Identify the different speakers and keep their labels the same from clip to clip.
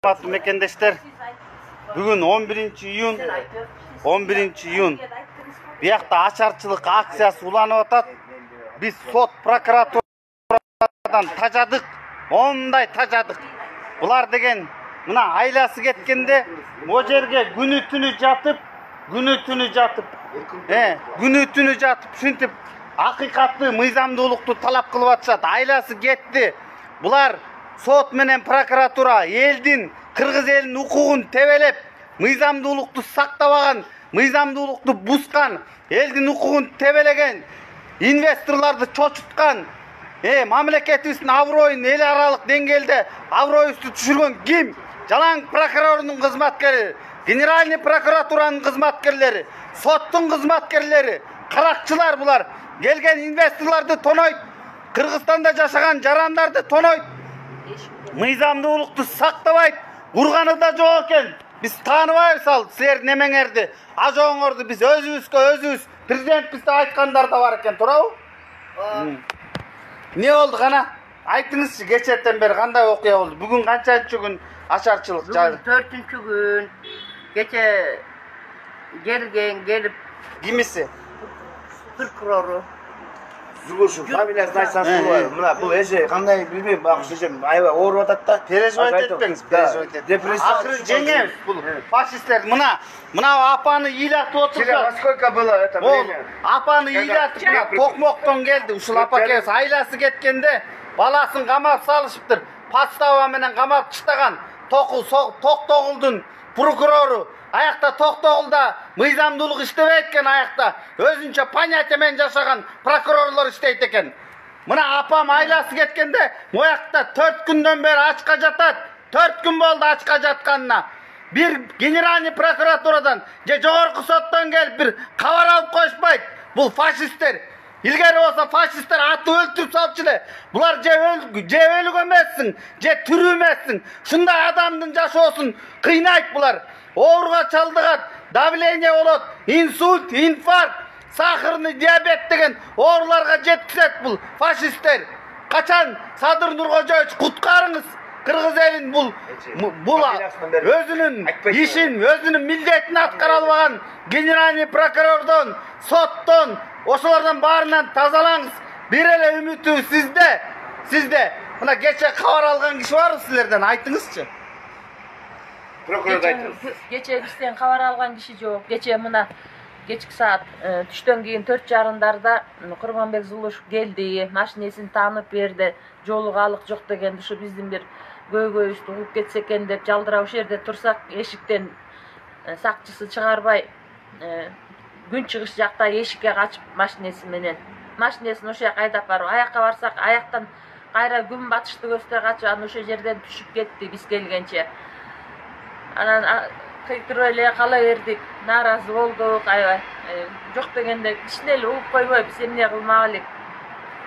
Speaker 1: Hürmetli mekendeşler, bugün 11 iyun. Bir yakta açarçılık aksiyası ulanıp atat. Biz sot prokuraturadan tacadık, onday tacadık. Bular degen mına aylası ketkende o жерге günü tünü jatıp şintip hakikatlı mıyzamdуулукту talap kılıp atышат. Aylası ketти. Bular sot menen prokuratura elдин, Kırgız elinin hukukun tebelep, mıyzamdуулукту saktavagan, mıyzamdуулукту buskan, elдин hukukun tebelegen, investorlardı çoçutkan, mamleketibizin avroyun el aralık dengelde avroyustu düşürgen kim? Jalan prokurorunun kızmatkeri, generalni prokuraturanın kızmatkerleri, sottun kızmatkerleri, karakçılar bular. Gelgen investorlardı tonoyt, Kırgızstanda yaşagan jarandardı tonoyt, mıyzamdуулукту saktavayt. Urganı da жоқ eken. Biz tanıbayız al. Ser nemeňerdi. Ajoňordu biz özübüz. Prezident bizde aytkanlar da var eken. Turabı? Ne oldu kana? Aytыңызчы geçetten beri kanday okuya oldu? Bugün kançançı gün açarçılık?
Speaker 2: Bugün 4-cü gün. Geçe gelip
Speaker 1: Kimisi?
Speaker 2: prokuroru.
Speaker 3: Zuluşum, familiyasını aytsan sulu var. Mına bu eşe kanday bilmeyim bakışacağım. Ayva oğru atat da.
Speaker 1: Perejvayt etpеңiz, perejvayt etpеңiz. Ahırı жеңemiz бұл faşistler. Mına apanı iyilatı otursa.
Speaker 3: Сколько было это время?
Speaker 1: Apanı iyilatı mına tokmokton geldi. Uşul apa kez aylası ketkende balasın kamap salışıptır. Pastava menen kamap çıtagan. Tok toğuldun prokuroru. Ayakta tok toğulda mıyzamdуулuk iştebeyt eken ayakta. Özünçe panyatemen yaşagan prokurorlar işteyt eken. Mına apam aylası ketkende bu ayakta 4 günden beri açka jatat. 4 gün boldu açka jatkanına. Bir generalni prokuraturadan jogorku sottan gelip bir kavar alıp koşpayt. Bu faşistler. İlgari olsa faşistler atı öldürüp salçılı. Bular je ölügemezsin, je türümezsin. Şunday adamdın jaşı olsun kıynayt bular. Oğruğa çaldıgat, davlение olot, insult, infarkt, sakırını, diyabet degen oğrularga jetkizet bul faşistler. Kaçan Sadır Nurkojoviç kutkarыңız. Kırgız elin bul özünün işin, özünün milletini atkara albagan generalni prokurordan, sottan, oşolardan barından tazalaňız. Bir ele ümiti sizde. Mına geçe kavar algan kişi var mı sizlerden? Aytыңызчы.
Speaker 2: Geçe bizden kavar algan kişi yok. Geçe mına geçki saat düşten keyin 4:30'darda Kurmanbek Zuluşup geldi. Maşinesini tanıp berdi. Jolu galyk jok degen şu bizdin bir göýgöýüstü ugup ketsek eken dep jaldyraw şerde tursak eşikten sakçısı çygarbay gün çygyş jakta eşikке kaçıp maşinesi menen maşinesini oşa gaýdap baryp ayakka barsak ayaktan kayra gün batışты göster kaçıp ana oşa жерден düşüp ketdi biz gelgençe. Anan kıykırıp ele kala berdik, narazı bolduk, aýbay. Jok degende kişineli ugup koýboýup sen emне kılmak elek?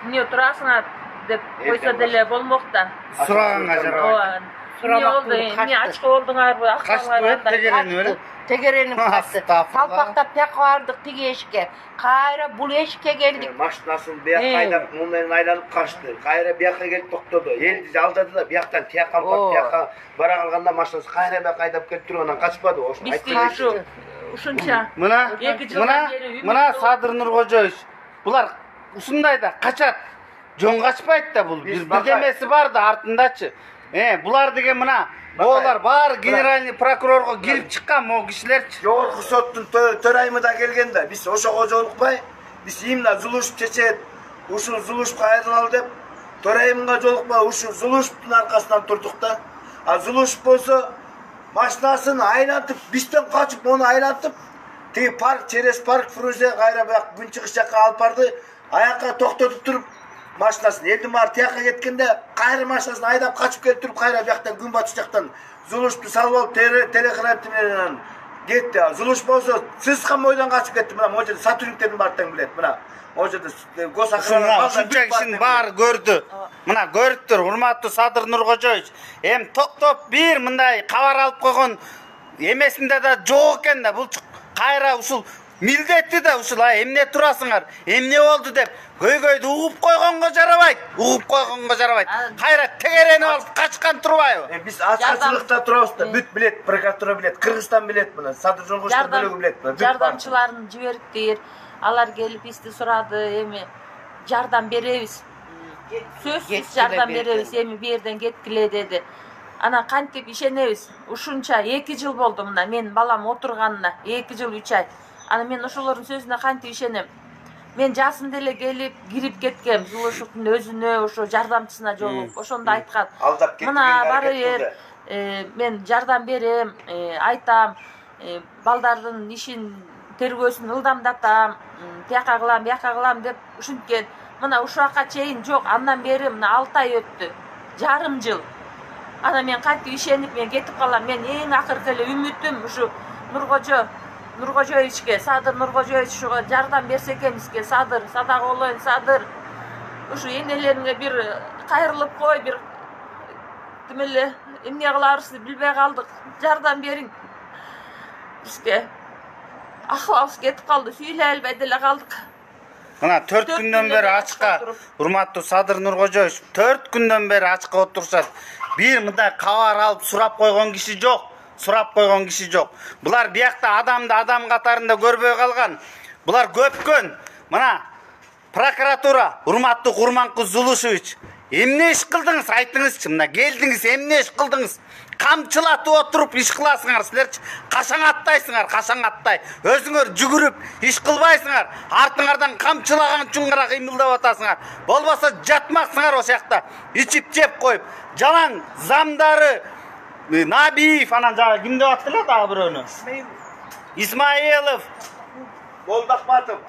Speaker 2: Emне oturasyňar dep koysa dele bolmokda.
Speaker 1: Suragan ajar.
Speaker 2: Ne oldu? Ne açık olduňar bu?
Speaker 4: Tegerenim kaçtı. Salpakta pek vardık tigi eşike. Kayra bul eşike geldik.
Speaker 3: Maşinasını bir yak kaydap mumların aylanıp kaçtı. Kayra bir yakka gelip toktodu. Eldi jaldadı da bir yaktan tiyak kampak tiyakka bara kalganda maşinası kayra bir kaydap kelip turgandan kaçmadı.
Speaker 2: Biz şu uşunça.
Speaker 1: Mına Sadır Nurkojoviç. Bular uşunday da kaçat. Jon kaçpayt da bul. Bir demesi var da artındaçı. Bular degen mına boğlar bar generalni prokurorga girip çıkan o kişilerçi.
Speaker 3: Jogorku sottun töraýymyda gelgende biz oşoga jolukpay, biz imla Zuluşup çeçet, uşul Zuluşupka aýrylal dep töraýymga jolukpay uşul Zuluşuptun arkasından turduk da. A Zuluşup bolsa maşinasını aylantıp bizden kaçıp onu aylantıp tigi park çeres park Frunze kayra bak gün çygyş jakka alıp bardy. Ayakka toktotup turup maşinasını eldin bar tiyakka ketkende kayra maşinasını aydap kaçıp kelip turup kayra buyaktan gün batış jaktan Zuluşuptu salып alıp telegrafti menен ketti. Zuluşup bolsa Sızkan boydan kaçıp ketdi. Mına o jerde Satürnüklerin bardan bilet. Mına o jerde
Speaker 1: Şunça kişinin bar gördü. Mına görüptür hurmatly Sadır Nurkojoviç. Hem toktop bir mınday kavar alıp koygon emesinde da jok eken da bul kayra usul милдетти да ушул эмне турасыңар, эмне болду деп көйгөйдү угуп койгонго жарабайт. Кайра тегеренип алып качкан турбайбы?
Speaker 3: Biz açıkçılıkta turabız da büt bilet, prokuratura bilet, Kırgızstan bilet bunu, Sadır Jonguş'tan bölügü bilet bunu.
Speaker 2: Жардамчыларын жибериптир. Алар келип бизди сурады, эми жардам беребиз. Сөзсүз жардам беребиз, эми бу жерден кеткиле деди. Ана кантип ишенебиз? Ушунча 2 жыл болду мына менин балам отурганына, 2 жыл 3 ай. Ана мен ошолордун сөзүнө кантип ишенем? Мен жасында эле келип кирип кеткем, Зулушевдун өзүнө, ошо жардамчысына жолугуп, ошондо айткан. Мына бары мен жардам берем, айтам, балдардын ишин тергөөсүн ылдамдатам, тияка кылам деп ушинткен. Мына ушуга чейин жок, андан бери мына 6 ай өттү. Жарым жыл. Ана мен кантип ишенип мен кетип калам. Мен эң акыркы эле үмүтүм ушу Нуркожоевичке, Садыр Нуркожоевич ушуга жардам берсе экенбизге, Садыр, Садагулоевич, Садыр. Ушу энелериңе бир кайрылып кой, бир демеле эмне кыларыбызды билбей калдык. Жардам бериң. Бизге ахыбалыбыз кетип калды, сүйлөй албай деле калдык.
Speaker 1: Мына 4 күндөн бери ачка, урматтуу Садыр Нуркожоевич, 4 күндөн бери ачка отурушат. Бир мындай кабар алып сурап койгон киши жок. Булар биякта адамды адам катарында көрбөй калган. Булар көпкөн. Мына прокуратура, урматтуу Курманкул Зулушевич, эмне иш кылдыңыз? Айтыңызчы, мына келдиңиз, эмне иш кылдыңыз? Камчылатып отуруп иш кыласыңар силерчи? Кашаң аттай. Өзүңөр жүгүрүп иш кылбайсыңар. Артыңардан камчылаган чуңгара кыймылдап атасыңар. Болбосо жатмаксыңар ошол жакта. Ичип жеп коюп. Жалаң замдары Набиев, анан жана ким деп аттылар дагы бирөөнү? Исмаилов. Молдохматов,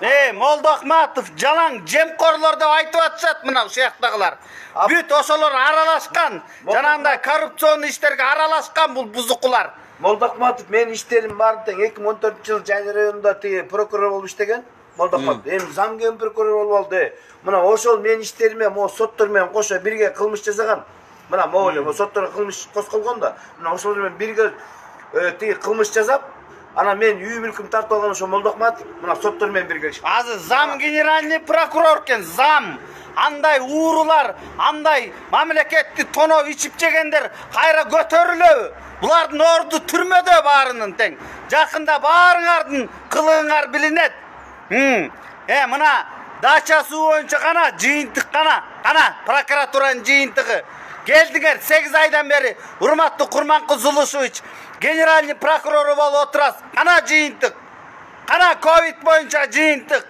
Speaker 1: жалаң жемкорлор деп айтып атышат мына ушул жактагылар. Бүт ошолор аралашкан, жанагындай коррупционный иштерге аралашкан бул бузукулар.
Speaker 3: Молдохматов менин иштерим барын тең 2014-жылы Жайны районунда тиги прокурор болуп иштеген. Молдохматов эми замген прокурор болуп алды. Мына ошол менин иштериме могу соттор менен кошо бирге кылмыш жасаган. Мына могу соттор кылмыш козголгон да. Мына ошол менен бирге тиги кылмыш жасап, ана мен үй мүлкүм тартып алган ошо Молдохматов мына соттор менен бирге.
Speaker 1: Азыр зам генеральный прокурор экен, зам. Андай уурулар, андай мамлекетти тоноп ичип жегендер кайра көтөрүлөбү? Булардын орду түрмөдө баарынын тең. Жакында баарыңардын кылыгыңар билинет. Мына дача суу боюнча кана жыйынтык кана прокуратуранын жыйынтыгы. Келдиңер 8 айдан бери урматтуу Курманкул Зулушевич генеральный прокурору болуп отурасыз. Кана жыйынтык. Кана ковид боюнча жыйынтык.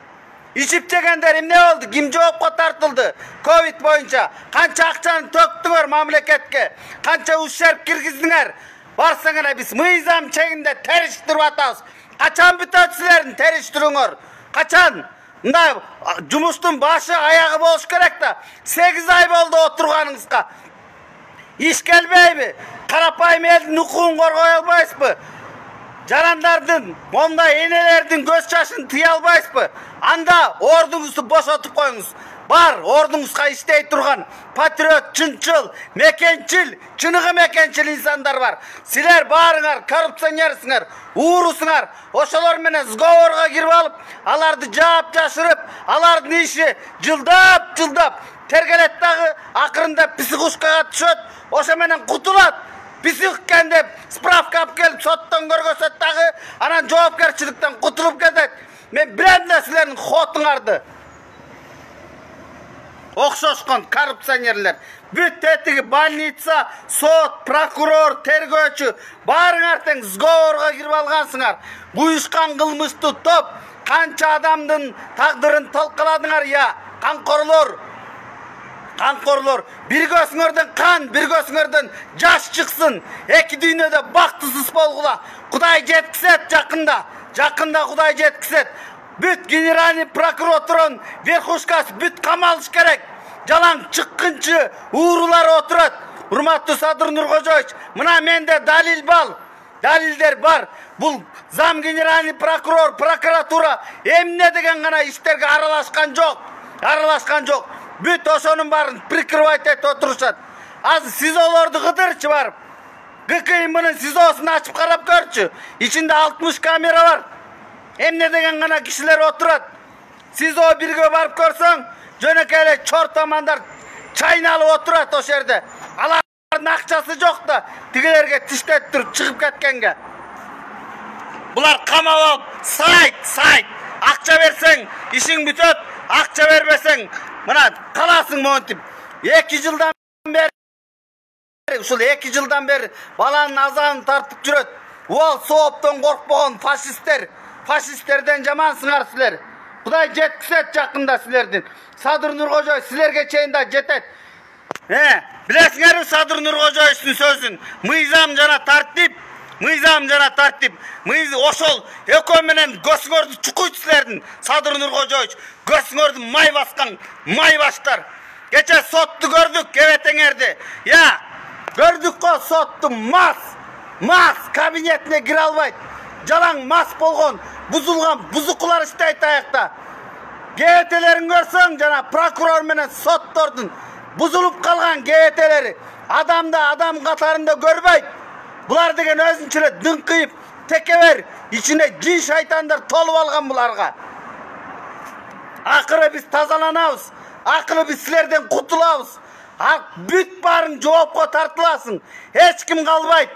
Speaker 1: Ичип жегендер эмне болду? Ким жоопко тартылды? Ковид боюнча канча акчаны төктүңөр мамлекетке? Канча ущерб киргиздиңер? Барсаңар биз мыйзам чегинде териштирип атабыз. Качан бүтөт силердин териштирүүңөр? Качан? Мындай жумуштун башы аягы болуш керек да. 8 ай болду отурганыңызга. Иш келбейби? Карапайым элдин укугун коргой албайсызбы? Жарандардын, мондай энелердин көз жашын тыя албайсызбы? Анда ордуңузду бошотуп коюңуз. Бар, ордуңузга иштей турган патриот, чынчыл, мекенчил, чыныгы мекенчил инсандар бар. Силер баарыңар коррупционерсиңер, уурусуңар. Ошолор менен сговорго кирип алып, аларды жаап жашырып, алардын иши жылдап тергелет дагы акырында психушкага түшөт. Ошо менен кутулат. Психиккен деп справка алып келип соттон көргөзөт дагы, анан жоопкерчиликтен кутулуп кетет. Мен билем да силердин хотуңарды. Окшошкон коррупционерлер. Бүт этиги больница, сот, прокурор, тергөөчү баарыңар тең сговорго кирип алгансыңар. Буюшкан кылмыштуу топ канча адамдын тагдырын талкаладыңар я? Канкорлор, bir gözüңөрдөн кан, bir gözüңөрдөн жаш чыксын. Эки дүйнөдө бактысыз болгула. Кудай жеткизет жакында Кудай жеткизет. Бүт генеральный прокуратуранын верхушкасы бүт камалыш керек. Жалаң чыккынчы уурулар отурат. Урматтуу Садыр Нуркожоевич, мына менде далилдер бар. Бул зам генеральный прокурор, прокуратура эмне деген гана иштерге аралашкан жок. Бүт ошонун барын прикрывать этип отурушат. Азыр СИЗОлорду кыдырчы барып. ГКМнын СИЗОсун ачып карап көрчү. Ичинде 60 камера бар. Emne degen gana kişiler oturat. Siz o birge barıp görsen, jönökeyle çortamanlar çaynalı oturat o şerde. Aların akçası yok da, digilerge tiştettirip çıkıp ketkenge. Bular kama sayt. Akça versen, işin bütöt, akça vermesen, buna kalasın montip. 2 yıldan beri, usul 2 yıldan beri balanın azağını tartıp jüröt. Ol soğuptan korkpağın faşistlerden jaman sыңar siler. Kuday jetkizet jakында silerden. Sadır Nurkojoy silerge çeyin da jetet. Bilesiңер Sadır Nurkojoy'un sözün. Mıyzam jana tartip. Mıyız oşol ekö menen gösüңөрдү çukuyt silerдин. Sadır Nurkojoy gösüңөрdү may baskan may başlar. Geçe sottu gördük eveteңерdi. Ya gördük o sottu mas kabinetine gir albayt. Jalan mas bolgon buzulgan buzukular isteyt ayakta. GT'lerin görsen jana prokuror menen sottorдун buzulup kalgan GT'leri adam katarında görbayt. Bular degen özünçüle dınkıyıp tekever içine cin şeytanlar tolup algan bularga. Akırı biz tazalanabız. Akırı biz silerden kutulabız. Büt barın joopka tartılasın. Hiç kim kalbayt.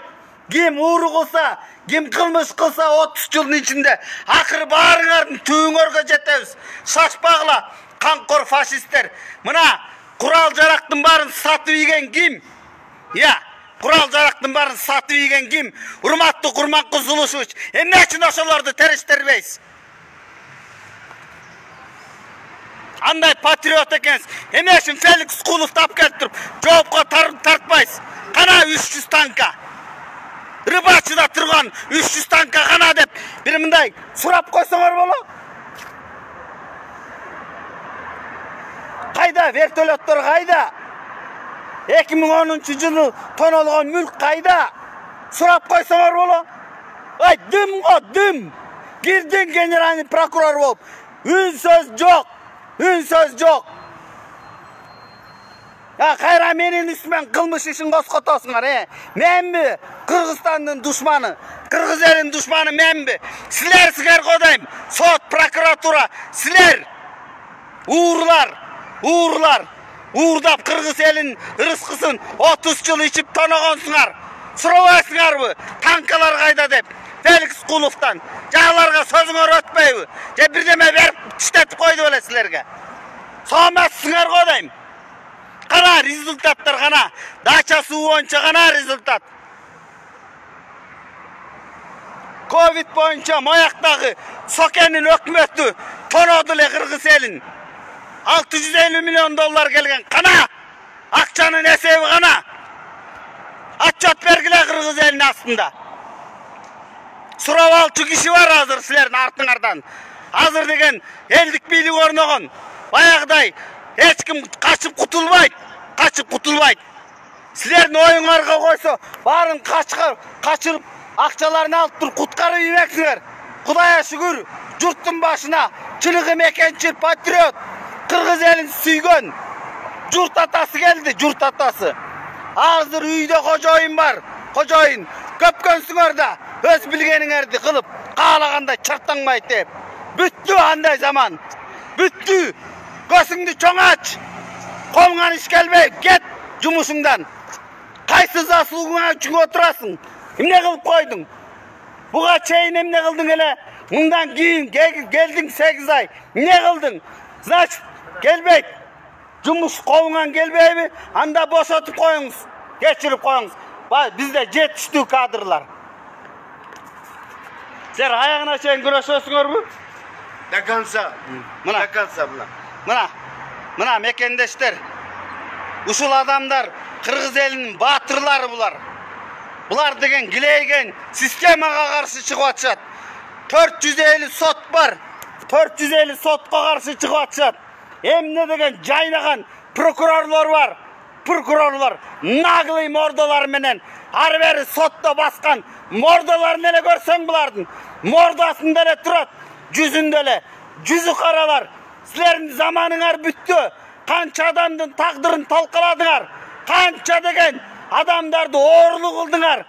Speaker 1: Kim uğru kılsa, kim kılmış kılsa 30 yılın içinde. Akırı barыңardın tüyüңörge jetebiz. Şaşpagla kankor faşistler. Mına kural jaraktın barın satıp yigen kim? Ya. Kural jaraktın barın satıp yigen kim? Urmatlı Kurmanqul Zuluşevich. Emne için oşolordu teriştirbeyiz? Anday patriot ekensiz. Emne için Felix Kulov tap kelip turup joopka tartpaysiz. Kana 300 tanka. Rıbaçıda turgan 300 tanka kana dep bir mınday surap koysaňar bolo. Kayda vertolyotlar kayda? 2010 yılı tonolgan mülk kayda? Surap koysaňar bolo. Ay dım. Girdin generalni prokuror bolup. Ün söz jok. Ya kayra menin üstümen kılmış işin koskotosuňar, Membi Kırgızstandın düşmanı, Kırgız elin düşmanı membi. Siler kodayım. Sot, prokuratura, siler. Uğurlar. Uğurdap Kırgız elin rızkısın 30 yıl içip tonogonsuňar. Surabaysıňar bu. Tankalar kayda dep. Felix Kulov'tan. Jağlarga sözüňөр ötmeýbi. Je birdeme berip tiştetip koydu bele silerge. Soğmasyňar kodayım. Kana rezultatlar kana. Daça suwu boyunça kana rezultat. Covid boyunça Moyak'taki Sokenin hökümeti tonodyl Kırgız elin. 650 milyon dolar gelgen kana. Akçanın esebi kana. Atçat bergile Kırgız elin aslında. Surap alçı kişi var hazır silerin artıňardan. Hazır degen eldik bilik ornogon. Bayagday hiç kim kaçıp kutulbayt. Silerin oyuňarga koysa barın kaçırıp akçalarını alıp dur kutkarı yemeksiňer. Kudaya şükür jurttun başına çılıgı mekençil patriot Kırgız elin süýgen jurt atası geldi, jurt atası. Hazır üyde kojoyun var. Kojoyun köpkönsiňer da öz bilgeniňerdi kılıp kalaganda çırttanmayt dep. Büttü anday zaman. Büttü. Gözüňdi çoň aç. Kolňan iş gelmey, get jumuşuňdan. Kaysız asılığına üçün oturasyň. Emne kılıp koydun? Buga çeyin emne kıldın hele? Mundan giyin geldin 8 ay. Ne kıldın? Значит, gelbeyt. Jumuş kolundan gelbeybi, anda boşatıp koyuňuz. Geçirip koyuňuz. Bizde jetiştүү kadrlar. Ser ayağına çeyin güreşösüňerbi?
Speaker 3: Dakansa.
Speaker 1: Mına mekendeşler. Uşul adamlar Kırgız elinin batırları bular. Bular degen gileygen sistemaga karşı çıkıp atışat. 450 sot var. 450 sotga karşı çıkıp atışat. Emne degen jaynagan prokurorlar var. Prokurorlar naglый mordalar menen har beri sotto baskan mordalarını ele görsen bulardın. Mordasında ele turat. Yüzünde ele. Yüzü karalar. Sizlerin zamanıňar büttü. Kança adamdın takdırın talkaladıňar. Kança degen adamdardı oğurluk kıldıňar.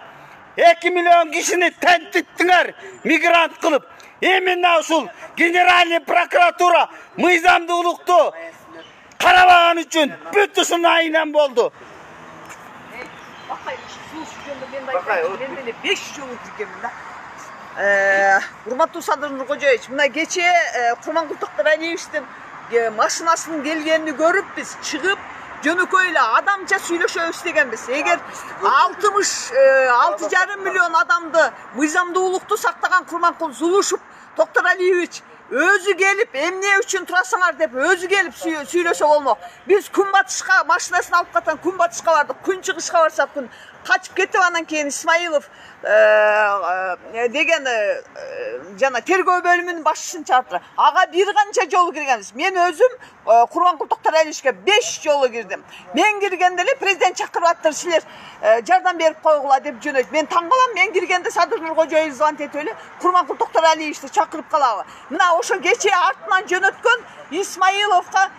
Speaker 1: 2 milyon kişini tentittiňar. Migrant kılıp. Emine uşul Generalniy prokuratura mыйзамдуулукту карабаган үчүн бүт ушунун айынан болду.
Speaker 5: Ben de 5 yıl girgenim da. Hurmatlı Sadır Nurkocaevich, mına geçe Kurmangul Toktaralievичтин maşinasının gelgenini görüp biz çıkıp Jönököyle adamca söyleşöbüz degenbiz. Eğer 6,5 milyon adamdı mыйзамдуулукту сактаган Kurmangul Zuluşup Toktaralievich özü gelip emniye üçün turasыңар dep özü gelip söylese olmak. Biz Күнбатышка машинasını alıp katan Күнбатышка bardыk. Күнчыгышка барсак күн kaçıp ketip andan keyin İsmailov деген жана тергөө бөлүмүнүн башчысын чакыртты. Ага бир канча жолу киргенбиз. Мен өзүм Kurmangul Toktaraliевичке 5 жолу кирдим. Мен киргенде эле президент чакырып аттыр, силер жардам берип койгула деп жөнөйт. Мен таң калам, мен киргенде Садыр Нуркожоевич звонить этип эле Kurmangul Toktaraliевичти чакырып калабы. Мына ошо кече артынан жөнөткөн Исмаиловго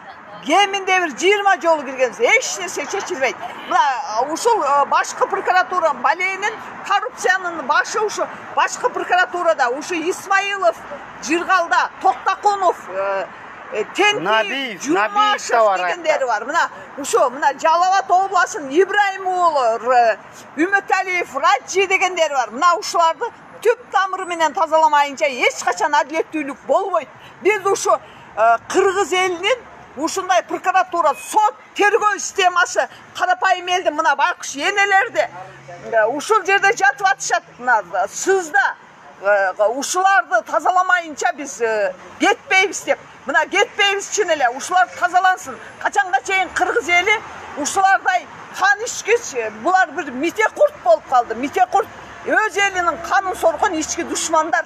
Speaker 5: Geminde bir 20 жолу киргенбиз. Эч нерсе чечилбейт. Мына ушул башкы прокуратура Балейнин коррупциянын башы ушу башкы прокуратурада ушу Исмаилов, Жыргалда, Токтакунов, Тенки, Жумашев дегендери бар. Мына ушу мына Жалал Абад областынын Ибраим уулу, Үмөталиев, Раджи дегендери бар. Мына ушуларды түп тамыры менен тазаламайынча эч качан адилеттүүлүк болбойт. Биз ушу Кыргыз элинин ушундай прокуратура, сот, тергөө системасы карапайым элди мына байкуш энелерди ушул жерде жатып атышат. Мына сызда ушуларды тазаламайынча биз кетпейбиз деп. Мына кетпейбиз чын эле. Ушулар тазалансын. Качанга чейин Кыргыз эли ушулардай кан ичкич, булар бир мите курт болуп калды. Мите курт өз элинин канын соргон ички душмандар.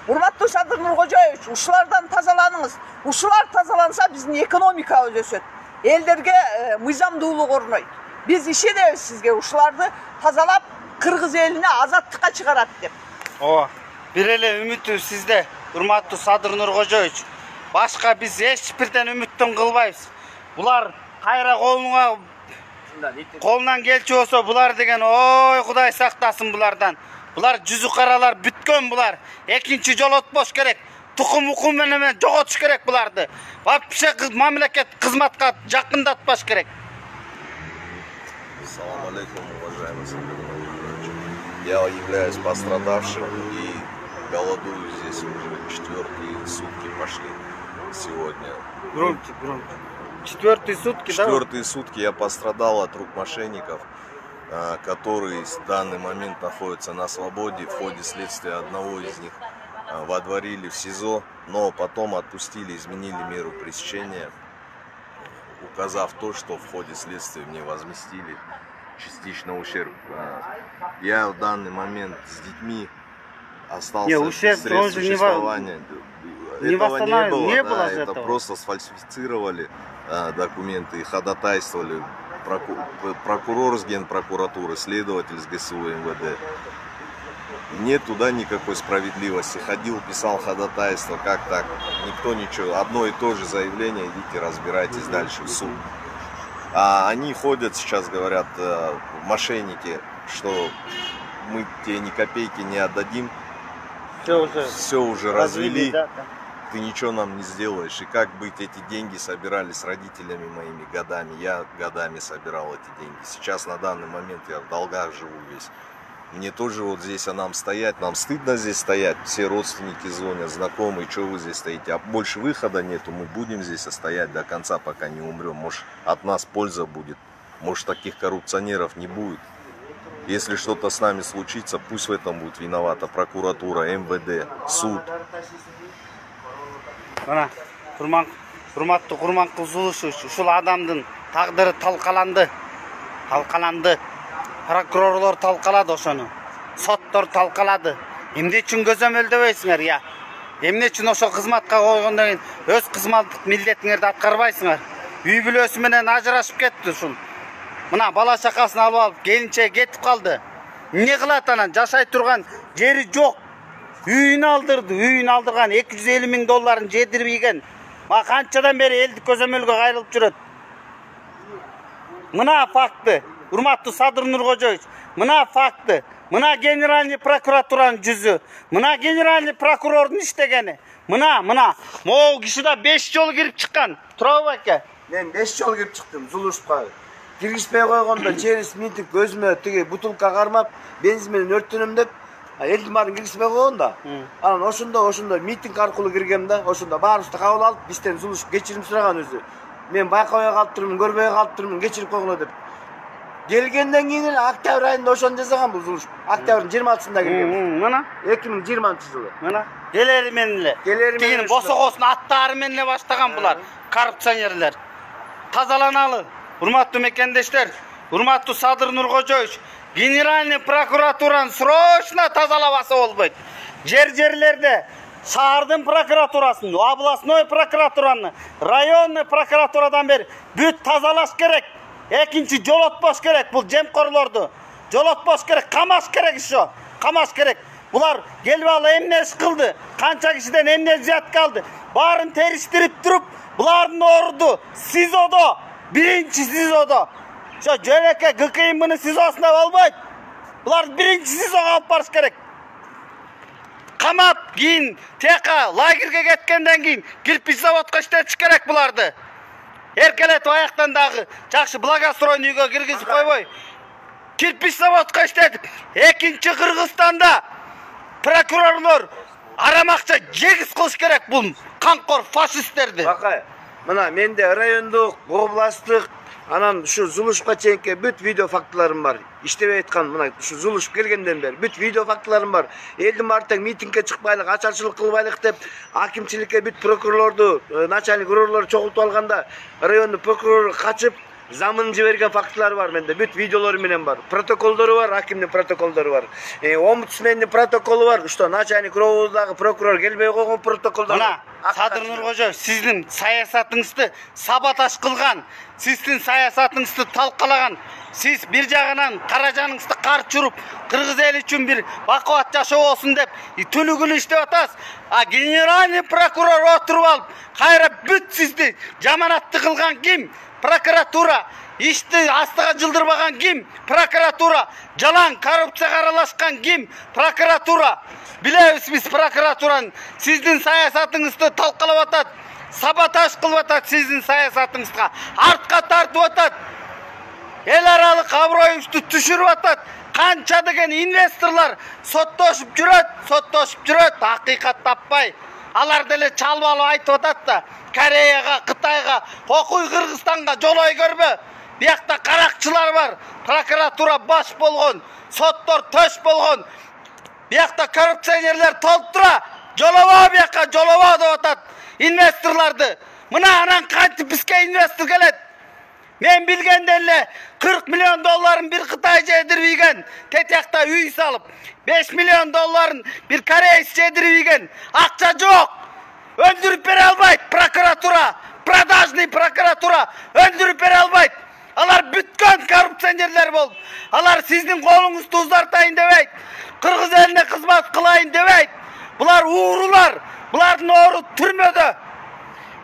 Speaker 5: Hurmatlı Sadır Nurkocaevich, uşulardan tazalanыңыз. Uşular tazalansa bizim ekonomikabız ösöt. Elderge mıйзамдуулук орнойт. Biz işedebиз sizge uşulardı tazalap Kırgız eline azatlıkka çıkarat dep.
Speaker 1: O, bir ele ümütü sizde, hurmatlı Sadır Nurkocaevich. Başka biz hiçbirden ümütten kılbayız. Bular kayra kolundan gelçi olsa bular degen, oy Kuday saktasın bulardan. Bular жүзү каралар бүткөн bular. Экинчи жол отпош керек. Тукум менен жоготуш керек буларды. Вообще мамлекет кызматка жакындатпаш керек.
Speaker 6: Ассаламу алейкум, уважаемый Садыр Нуркожоевич. Я являюсь пострадавшим и голодую здесь уже 4-е сутки пошли сегодня.
Speaker 1: Громче. 4-е сутки, да?
Speaker 6: 4-е сутки я пострадал от рук мошенников, которые в данный момент находятся на свободе. В ходе следствия одного из них водворили в СИЗО, но потом отпустили, изменили меру пресечения, указав то, что в ходе следствия мне возместили частично ущерб. Я в данный момент с детьми остался без средств существования. Этого не было, да, это просто сфальсифицировали документы и ходатайствовали прокурор с Генпрокуратуры, следователь с ГСУ МВД. Нет туда никакой справедливости. Ходил, писал ходатайство, как так? Никто ничего. Одно и то же заявление, идите разбирайтесь дальше в суд. А они ходят сейчас, говорят, мошенники, что мы тебе ни копейки не отдадим. Все уже развели. Да? Ты ничего нам не сделаешь. И как быть, эти деньги собирали с родителями моими годами. Я годами собирал эти деньги. Сейчас на данный момент я в долгах живу весь. Мне тоже вот здесь, а нам стоять, нам стыдно здесь стоять. Все родственники звонят, знакомые, что вы здесь стоите. А больше выхода нету, мы будем здесь стоять до конца, пока не умрем. Может, от нас польза будет. Может, таких коррупционеров не будет. Если что-то с нами случится, пусть в этом будет виновата прокуратура, МВД, суд.
Speaker 1: Мына Hurmatlı Kurmangul Zuluşевич, ушул адамдын тагдыры талкаланды. Прокурорлор талкалады ошону. Соттор талкалады. Эмне үчүн көзөмөлдөбөйсүңөр я? Эмне үчүн ошо кызматка койгондон кийин өз кызматтык милдетиңерди аткарбайсыңар? Үй бүлөсү менен ажырашып кетти ушул. Мына бала чакасын алып келинче кетип калды. Эмне кылат анан? Жашай турган жери жок. Үйүн алдырды. Үйүн алдырган $250,000 жедирбейген. Ма канчадан бери элди көзөмөлгө кайрылып жүрөт. Мына факты. Hurmatlı Sadır Nurkocaevich, mına faktı. Мына генеральный прокуратуранын жүзү. Мына генеральный прокурордун иштегени. Мына могу киши да 5 жолу кирип чыккан. Турабы аке?
Speaker 3: Мен 5 жол кирип чыктым Зулушпа. Киргизбей койгондо через минтик көзүмө тиги бутылка кармап, бензин менен өрттөнөм деп, элдин баарын киргизбей койгонда. Анан ошондо митинг аркылуу киргем да, ошондо баарыбызды кабыл алып, бизден Зулуш кечирим сураган өзү. Мен байкабай калыптырмын, көрбөй калыптырмын, кечирип койгула деп. Келгенден кийин эле октябрь айында ошону жасаган бул Зулуш. Октябрдын 20-сында келген.
Speaker 1: Мына
Speaker 3: 2020-жылы.
Speaker 1: мына келери менен эле. Тигин босогосун аттары менен эле баштаган булар. Коррупционерлер. Тазаланалы. Урматтуу мекендештер, урматтуу Садыр Нуркожоевич, генеральный прокуратуранын срочно тазалабаса болбойт. Жерлерде шаардын прокуратурасын, областной прокуратураны, районный прокуратурадан бери бүт тазалаш керек. Экинчи жолотпош керек бул жемкорлорду. Жолотпош керек, камаш керек ишо. Камаш керек. Булар келип алып эмне иш кылды? Канча кишиден эмне взятка алды? Баарын териштирип туруп, булардын орду СИЗОдо, биринчи СИЗОдо. Ошо жөнөкөй ГКМнын СИЗОсунда болбойт. Буларды биринчи СИЗОго алып барыш керек. Камап кийин тияка лагерге кеткенден кийин кирпич заводко иштетиш керек буларды. Эркелетип аяктан дагы жакшы благоустроенный үйгө киргизип койбой. Кирпич заводко иштетип, экинчи Кыргызстанда прокурорлор арам акча жегиз кылыш керек бул канкор фашисттерди.
Speaker 3: Бакай, мына менде райондук, областтык, анан ушу Зулушка чейинки бүт видео фактыларым бар. Иштебей айткан мына ушу Зулуш келгенден бери бүт видео фактыларым бар. Элдин баары тең митингге чыкпайлык, ачарчылык кылбайлык деп акимчиликке бүт прокурорлорду, начальник прокурорлорду чогултуп алганда райондун прокурору качып замын жиберген фактылар бар менде, бүт видеолору менен бар. Протоколдору бар, акимдин протоколдору бар. Омбудсмендин протоколу бар. Что начальник ровудагы прокурор келбей койгон протоколдор.
Speaker 1: Мына Садыр Нуркожоевич, сиздин саясатыңызды саботаж кылган, сиздин саясатыңызды талкалаган, сиз бир жагынан каражаныңызды карчы уруп, кыргыз эли үчүн бир бакубат жашоо болсун деп түнүгүн иштеп атасыз. А генеральный прокурор отуруп алып, кайра бүт сизди жаманатты кылган ким? Прокуратура. İşte astığa жылдырбаган ким? Прокуратура. Жалаң коррупцияга аралашкан ким? Прокуратура. Билебиз биз прокуратуранын сиздин саясатыңызды талкалап атат, саботаж кылып атат, сиздин саясатыңызга артка тартып атат. Эл аралык аброюңузду түшүрүп атат. Канча деген инвесторлор соттошуп жүрөт, акыйкат таппай. Алар деле чалбалып айтып атат да, Кореяга, Кытайга, Окуй Кыргызстанга жолой көрбө. Биякта каракчылар бар. Прокуратура баш болгон, соттор төш болгон. Биякта коррупционерлер толтура. Жолобо бияка, жолобо деп атат инвесторлорду. Мына анан кантип бизге инвестор келет? Мен билгенден эле 40 миллион долларын бир Кытай жедирип ийген, тетякта үй салып, 5 миллион долларын бир кореец жедирип ийген. Акча жок. Өндүрүп бере албайт прокуратура, продажный прокуратура өндүрүп бере албайт. Алар бүткөн коррупционерлер болуп, алар сиздин колуңузду узартайын дебейт, кыргыз элине кызмат кылайын дебейт. Булар уурулар, булардын ору түрмөдө.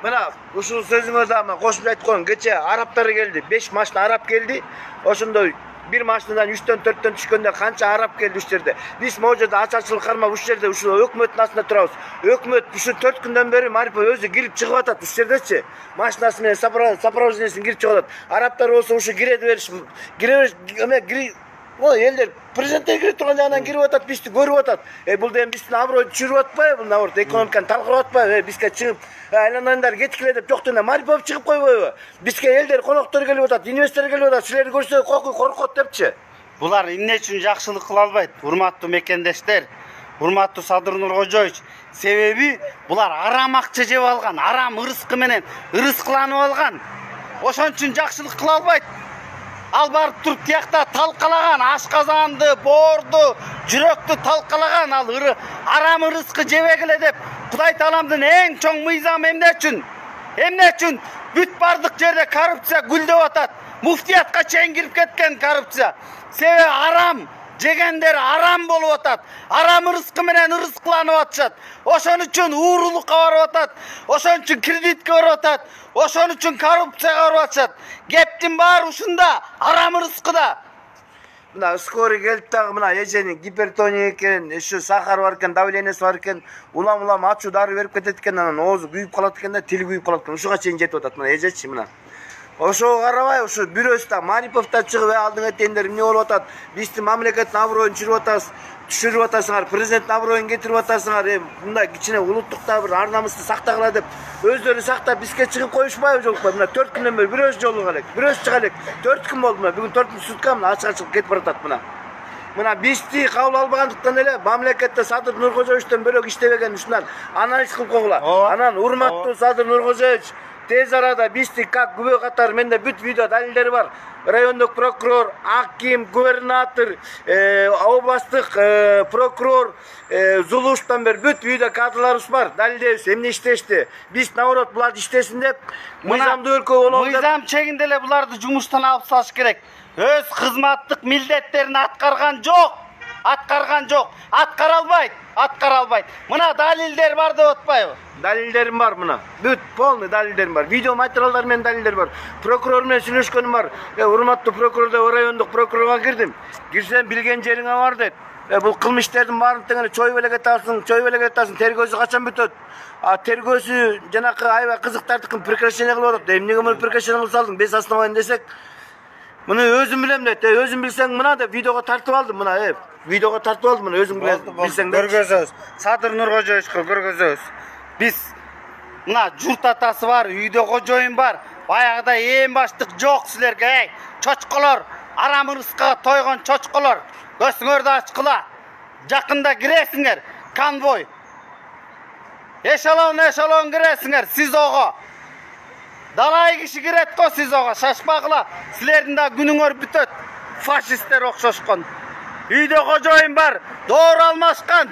Speaker 3: Мына ушул сөзүңө дагы кошуп айтып коеюн. Кече арабтар келди, 5 машина араб келди. Ошондой бир машинадан 3төн 4төн түшкөндө канча араб келди ушул жерде. Биз могу жерде ачарчылык кармап ушул жерде ушул өкмөттүн астында турабыз. Өкмөт ушул 4 күндөн бери Марипов өзү кирип чыгып атат ушул жердечи. Машинасы менен сопровождениесин кирип чыгып атат. Арабтар болсо ушу кире бериш, элдер президенттер кирип турган жагынан кирип атат, бизди көрүп атат. Бул деген биздин абройду түшүрүп атпайбы? Бул наоборот экономиканы талкалап атпайбы? Бизге чыгып, айланаңдар кеткиле деп жоктон Марипов чыгып койбойбу? Бизге элдер коноктор келип атат, инвестор келип атат, силерди көрсө коркот депчи.
Speaker 1: Булар эмне үчүн жакшылык кыла албайт? Урматтуу мекендештер, урматтуу Садыр Нуркожоевич, себеби булар арам акча жеп алган, арам ырыскы менен ырыскыланып алган. Ошон үчүн жакшылык кыла албайт. Ал барып туруп тиякта талкалаган, ашказанды, боорду, жүрөктү талкалаган, ал арам ырыскы жебегиле деп Кудай Тааламдын эң чоң мыйзамы эмне үчүн? Эмне үчүн бүт бардык жерде коррупция гүлдөп атат? Муфтиятка чейин кирип кеткен коррупция. Себеби арам жегендер арам болуп атат. Арам ырыскы менен ырыскыланып атышат. Ошон үчүн уурулукка барып атат. Ошон үчүн кредитке барып атат. Ошон үчүн коррупцияга барып атышат. Кептин баары ушунда, арам ырыскыда.
Speaker 3: Mına skori geldi dagы mına эженин гипертония экен, ошо сахар бар экен, давлениеси бар экен, улам ачуу дары берип кетет экен, анан оозу күйүп калат экен да, тили күйүп калат экен. Ушуга чейин жетип атат мына эжечи мына. Ошого карабай, ушу бирөөсү да Мариповдо чыгып, алдыңа тендер эмне болуп атат? Биздин мамлекеттин аброюн түшүрүп атасыңар, президенттин аброюн кетирип атасыңар. Мындай кичине улуттукта бир ар намысты сактагыла деп өздөрү сактап бизге чыгып коюшпайбы жолукпай? Мына 4 күндөн бери бирөөсү жолуга элек, бирөөсү чыга элек. 4 күн болду мына. Бүгүн 4-сутка мына ачык кетип баратат мына. Мына бизди кабыл албагандыктан эле мамлекетте Садыр Нуркожоевичтен бөлөк иштебеген ушундан анализ кылып койгула. Анан урматтуу Садыр Нуркожоевич, тез арада бизди как күбө катары менде бүт видео далилдери бар. Райондук прокурор, аким, губернатор, областтык прокурор, Зулуштан бери бүт видео кадрларыбыз бар. Далилдебиз эмне иштешти. Биз наоборот буларды иштесин деп мыйзамдуу өлкө болобуз деп.
Speaker 1: Мыйзам чегинде эле буларды жумуштан алып салыш керек. Өз кызматтык милдеттерин аткарган жок. Аткара албайт. Мына далилдер бар деп атпайбы?
Speaker 3: Далилдерим бар мына. Бүт полный далилдерим бар. Видео материалдар менен далилдер бар. Прокурор менен сүйлөшкөнүм бар. Урматтуу прокурор деп райондук прокурорго кирдим. Кирсем билген жериңе бар деп. Бул кылмыш иштердин баарын теңе чойбелек атасың, тергөөсү качан бүтөт? Тергөөсү жанакы аябай кызыктардыкын прекращение кылып атат. Эмнеге муну прекращение кылып салдың? Без оснований десек, муну өзүм билем дейт. Өзүм билсең мына деп видеого тартып алдым мына. Видеого тартып алдым мына өзүң билсең деп.
Speaker 1: Көргөзөбүз. Садыр Нуркожоевичке көргөзөбүз. Биз мына журт атасы бар, үйдө кожоюн бар. Баягыда эң баштык жок силерге. Чочколор, арам ырыскага тойгон чочколор. Көзүңөрдү ачкыла. Жакында киресиңер. Конвой. Эшелон киресиңер СИЗОго. Далай киши кирет го СИЗОго. Шашпагыла. Силердин да күнүңөр бүтөт. Фашисттер окшошкон. Үйдө кожоюн бар. Доор алмашкан.